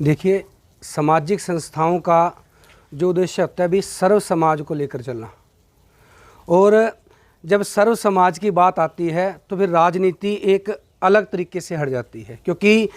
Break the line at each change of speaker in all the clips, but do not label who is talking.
देखिए, सामाजिक संस्थाओं का जो उद्देश्य होता है भी सर्व समाज को लेकर चलना। और जब सर्व समाज की बात आती है तो फिर राजनीति एक अलग तरीके से हट जाती है, क्योंकि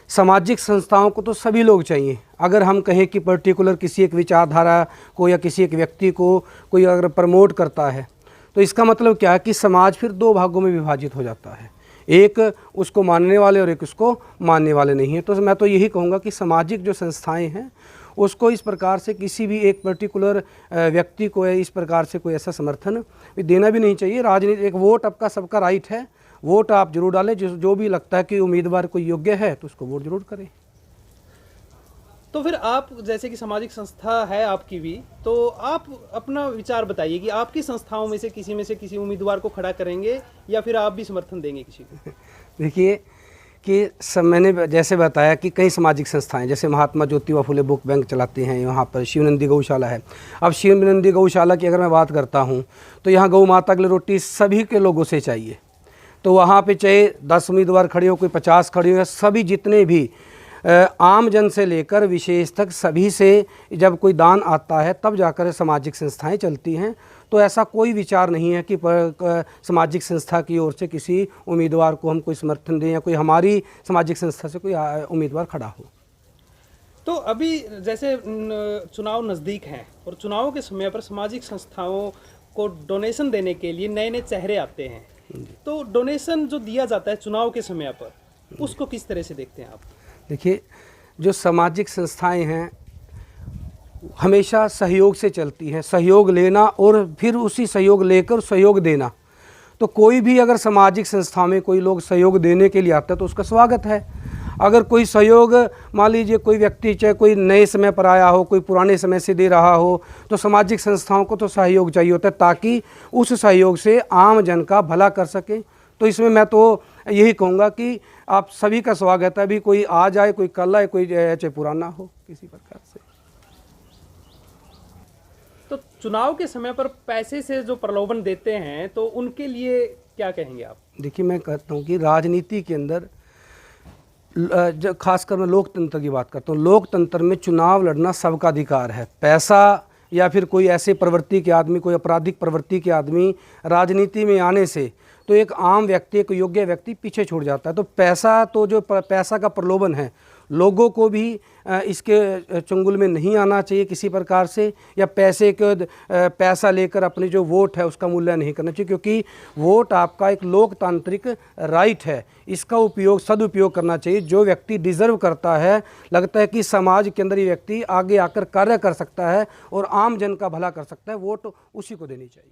सामाजिक संस्थाओं को तो सभी लोग चाहिए। अगर हम कहें कि पर्टिकुलर किसी एक विचारधारा को या किसी एक व्यक्ति को कोई अगर प्रमोट करता है तो इसका मतलब क्या है कि समाज फिर दो भागों में विभाजित हो जाता है, एक उसको मानने वाले और एक उसको मानने वाले नहीं है। तो मैं तो यही कहूँगा कि सामाजिक जो संस्थाएं हैं उसको इस प्रकार से किसी भी एक पर्टिकुलर व्यक्ति को इस प्रकार से कोई ऐसा समर्थन देना भी नहीं चाहिए। राजनीति एक वोट आपका सबका राइट है, वोट आप जरूर डालें, जो भी लगता है कि उम्मीदवार कोई योग्य है तो उसको वोट जरूर करें।
तो फिर आप जैसे कि सामाजिक संस्था है आपकी भी, तो आप अपना विचार बताइए कि आपकी संस्थाओं में से किसी उम्मीदवार को खड़ा करेंगे या फिर आप भी समर्थन देंगे किसी को?
देखिए कि मैंने जैसे बताया कि कई सामाजिक संस्थाएं जैसे महात्मा ज्योतिबा फुले बुक बैंक चलाते हैं, यहाँ पर शिवनंदी गौशाला है। अब शिवनंदी गौशाला की अगर मैं बात करता हूँ तो यहाँ गौ माता के लिए रोटी सभी के लोगों से चाहिए। तो वहाँ पे चाहे 10 उम्मीदवार खड़े हो, कोई 50 खड़े हो, सभी जितने भी आम जन से लेकर विशेष तक सभी से जब कोई दान आता है तब जाकर सामाजिक संस्थाएं चलती हैं। तो ऐसा कोई विचार नहीं है कि सामाजिक संस्था की ओर से किसी उम्मीदवार को हम कोई समर्थन दें या कोई हमारी सामाजिक संस्था से कोई उम्मीदवार खड़ा हो।
तो अभी जैसे चुनाव नज़दीक हैं और चुनाव के समय पर सामाजिक संस्थाओं को डोनेशन देने के लिए नए नए चेहरे आते हैं, तो डोनेशन जो दिया जाता है चुनाव के समय पर उसको किस तरह से देखते हैं आप?
देखिए, जो सामाजिक संस्थाएं हैं हमेशा सहयोग से चलती हैं, सहयोग लेना और फिर उसी सहयोग लेकर सहयोग देना। तो कोई भी अगर सामाजिक संस्था में कोई लोग सहयोग देने के लिए आता है तो उसका स्वागत है। अगर कोई सहयोग मान लीजिए कोई व्यक्ति चाहे कोई नए समय पर आया हो, कोई पुराने समय से दे रहा हो, तो सामाजिक संस्थाओं को तो सहयोग चाहिए होता है ताकि उस सहयोग से आम जन का भला कर सके। तो इसमें मैं तो यही कहूँगा कि आप सभी का स्वागत है, अभी कोई आ जाए, कोई कल आए, कोई चाहे पुराना हो किसी प्रकार से।
तो चुनाव के समय पर पैसे से जो प्रलोभन देते हैं तो उनके लिए क्या कहेंगे आप?
देखिए, मैं कहता हूँ कि राजनीति के अंदर खासकर मैं लोकतंत्र की बात करता हूँ, लोकतंत्र में चुनाव लड़ना सबका अधिकार है। पैसा या फिर कोई ऐसे प्रवृत्ति के आदमी, कोई आपराधिक प्रवृत्ति के आदमी राजनीति में आने से तो एक आम व्यक्ति, एक योग्य व्यक्ति पीछे छूट जाता है। तो पैसा, तो जो पैसा का प्रलोभन है, लोगों को भी इसके चंगुल में नहीं आना चाहिए किसी प्रकार से, या पैसा लेकर अपने जो वोट है उसका मूल्य नहीं करना चाहिए, क्योंकि वोट आपका एक लोकतांत्रिक राइट है। इसका उपयोग, सदुपयोग करना चाहिए। जो व्यक्ति डिज़र्व करता है, लगता है कि समाज के अंदर ये व्यक्ति आगे आकर कार्य कर सकता है और आम जन का भला कर सकता है, वोट उसी को देनी चाहिए।